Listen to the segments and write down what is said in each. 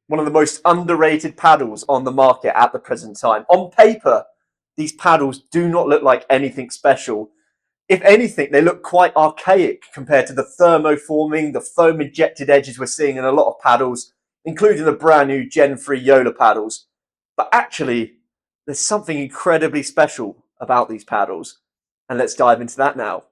one of the most underrated paddles on the market at the present time. On paper, these paddles do not look like anything special. If anything, they look quite archaic compared to the thermoforming, the foam-injected edges we're seeing in a lot of paddles, including the brand new Gen 3 Yola paddles. But actually, there's something incredibly special about these paddles. And let's dive into that now.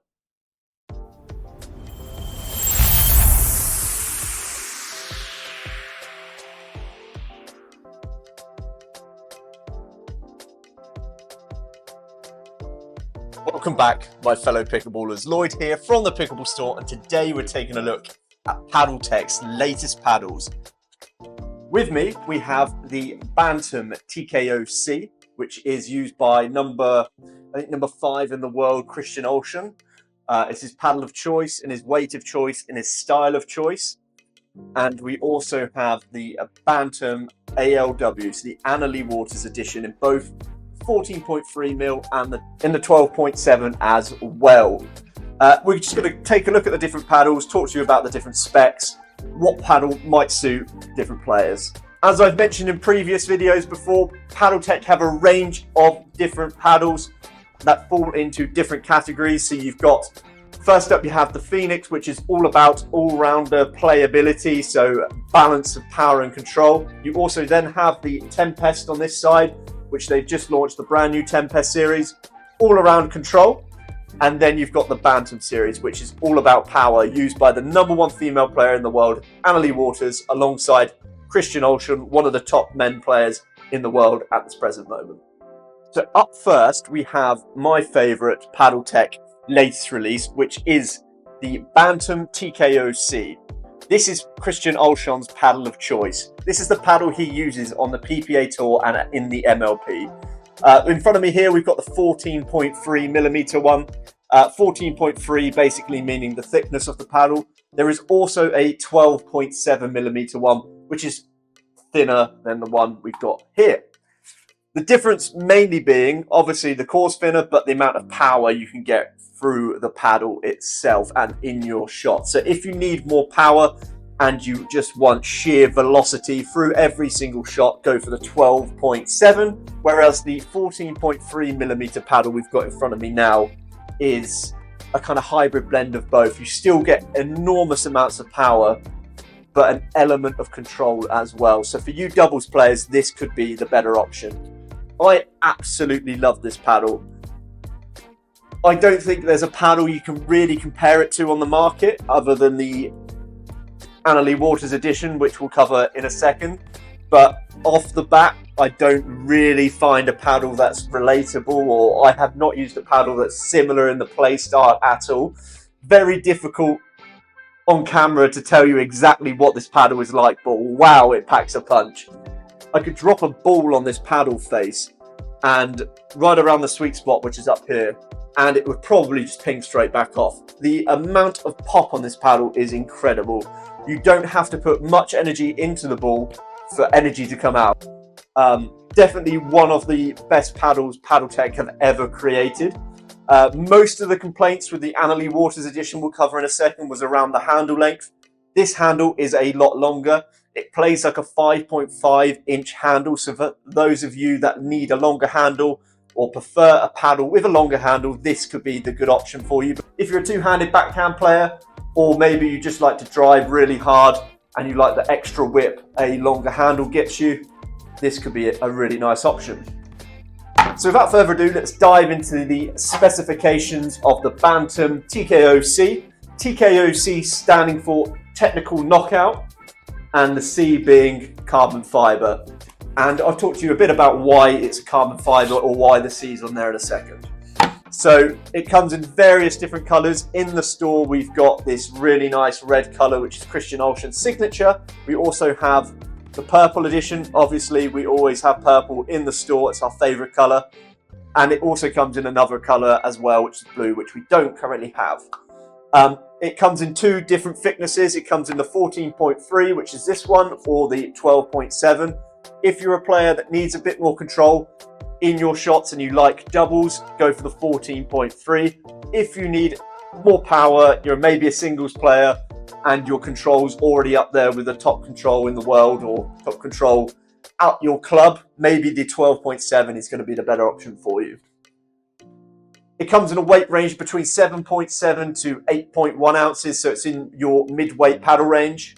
Welcome back, my fellow pickleballers. Lloyd here from the Pickleball store, and today we're taking a look at Paddletek's latest paddles. With me, we have the Bantam TKO-C, which is used by number 5 in the world, Christian Alshon. It's his paddle of choice, and his weight of choice, and his style of choice. And we also have the Bantam ALW, so the Annalee Waters edition, in both 14.3mm and in the 12.7 as well. We're just going to take a look at the different paddles, talk to you about the different specs, what paddle might suit different players. As I've mentioned in previous videos before, Paddletek have a range of different paddles that fall into different categories. So you've got, first up you have the Phoenix, which is all about all-rounder playability, so balance of power and control. You also then have the Tempest on this side, which they've just launched, the brand new Tempest series, all around control. And then you've got the Bantam series, which is all about power, used by the #1 female player in the world, Annalee Waters, alongside Christian Alshon, one of the top men players in the world at this present moment. So up first, we have my favorite Paddletek latest release, which is the Bantam TKO-C. This is Christian Alshon's paddle of choice. This is the paddle he uses on the PPA Tour and in the MLP. In front of me here, we've got the 14.3mm one. 14.3 basically meaning the thickness of the paddle. There is also a 12.7mm one, which is thinner than the one we've got here. The difference mainly being, obviously, the core's thinner, but the amount of power you can get through the paddle itself and in your shot. So if you need more power and you just want sheer velocity through every single shot, go for the 12.7, whereas the 14.3mm paddle we've got in front of me now is a kind of hybrid blend of both. You still get enormous amounts of power, but an element of control as well. So for you doubles players, this could be the better option. I absolutely love this paddle. I don't think there's a paddle you can really compare it to on the market other than the Annalee Waters edition, which we'll cover in a second. But off the bat, I don't really find a paddle that's relatable, or I have not used a paddle that's similar in the play style at all. Very difficult on camera to tell you exactly what this paddle is like, but wow, it packs a punch. I could drop a ball on this paddle face and right around the sweet spot, which is up here, and it would probably just ping straight back off. The amount of pop on this paddle is incredible. You don't have to put much energy into the ball for energy to come out. Definitely one of the best paddles Paddletek have ever created. Most of the complaints with the Annalee Waters edition we'll cover in a second was around the handle length. This handle is a lot longer. It plays like a 5.5-inch handle, so for those of you that need a longer handle or prefer a paddle with a longer handle, this could be the good option for you. But if you're a two-handed backhand player, or maybe you just like to drive really hard and you like the extra whip a longer handle gets you, this could be a really nice option. So without further ado, let's dive into the specifications of the Bantam TKO-C. TKO-C standing for Technical Knockout, and the C being carbon fiber. And I'll talk to you a bit about why it's carbon fiber, or why the C is on there in a second. So it comes in various different colors. In the store, we've got this really nice red color, which is Christian Alshon's signature. We also have the purple edition. Obviously, we always have purple in the store. It's our favorite color. And it also comes in another color as well, which is blue, which we don't currently have. It comes in two different thicknesses. It comes in the 14.3, which is this one, or the 12.7. If you're a player that needs a bit more control in your shots and you like doubles, go for the 14.3. If you need more power, you're maybe a singles player, and your control's already up there with the top control in the world or top control at your club, maybe the 12.7 is going to be the better option for you. It comes in a weight range between 7.7 to 8.1 ounces, so it's in your mid-weight paddle range.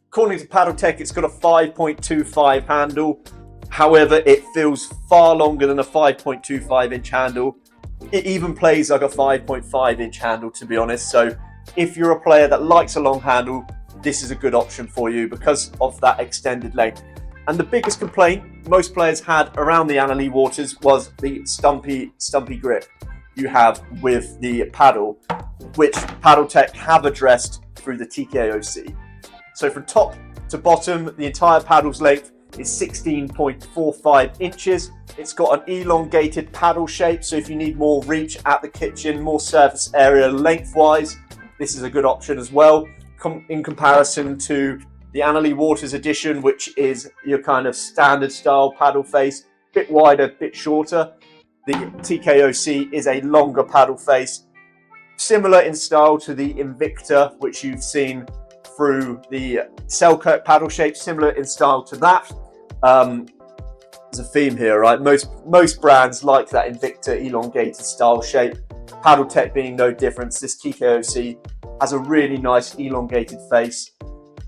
According to Paddletek, it's got a 5.25 handle. However, it feels far longer than a 5.25 inch handle. It even plays like a 5.5 inch handle, to be honest. So if you're a player that likes a long handle, this is a good option for you because of that extended length. And the biggest complaint most players had around the Annalee waters was the stumpy grip you have with the paddle, which Paddletek have addressed through the TKO-C. So from top to bottom, the entire paddle's length is 16.45 inches. It's got an elongated paddle shape, so if you need more reach at the kitchen, more surface area lengthwise, this is a good option as well. In comparison to the Annalee Waters edition, which is your kind of standard style paddle face, bit wider, bit shorter. The TKO-C is a longer paddle face, similar in style to the Invicta, which you've seen through the Selkirk paddle shape, similar in style to that. There's a theme here, right? Most brands like that Invicta elongated style shape. Paddletek being no different. This TKO-C has a really nice elongated face.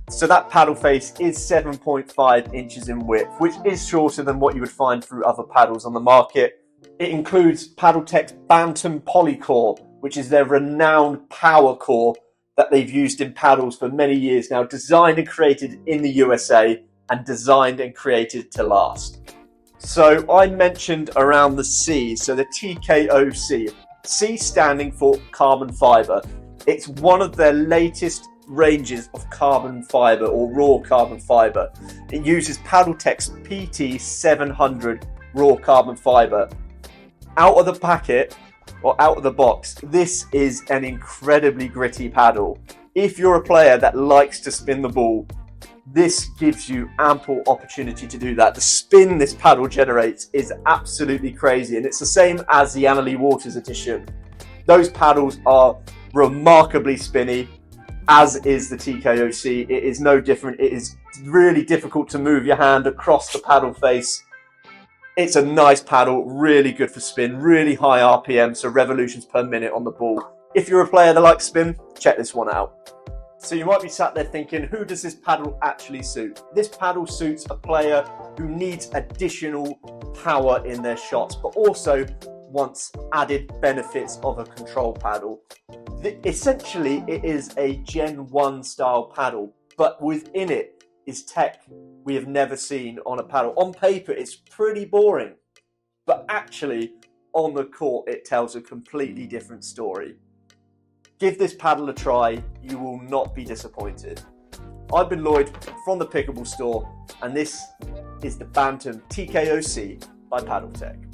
So that paddle face is 7.5 inches in width, which is shorter than what you would find through other paddles on the market. It includes Paddletek's Bantam Polycore, which is their renowned power core that they've used in paddles for many years now, designed and created in the USA and designed and created to last. So I mentioned around the C, so the TKO-C, C standing for carbon fiber. It's one of their latest ranges of carbon fiber or raw carbon fiber. It uses Paddletek's PT700 raw carbon fiber. Out of the packet or out of the box, this is an incredibly gritty paddle. If you're a player that likes to spin the ball, this gives you ample opportunity to do that. The spin this paddle generates is absolutely crazy, and it's the same as the Annalee Waters edition. Those paddles are remarkably spinny, as is the TKO-C. It is no different. It is really difficult to move your hand across the paddle face. It's a nice paddle, really good for spin, really high RPM, so revolutions per minute on the ball. If you're a player that likes spin, check this one out. So you might be sat there thinking, who does this paddle actually suit? This paddle suits a player who needs additional power in their shots, but also wants added benefits of a control paddle. Essentially, it is a Gen 1 style paddle, but within it is tech we have never seen on a paddle. On paper, it's pretty boring, but actually, on the court, it tells a completely different story. Give this paddle a try, you will not be disappointed. I've been Lloyd from the Pickleball store, and this is the Bantam TKO-C by Paddletek.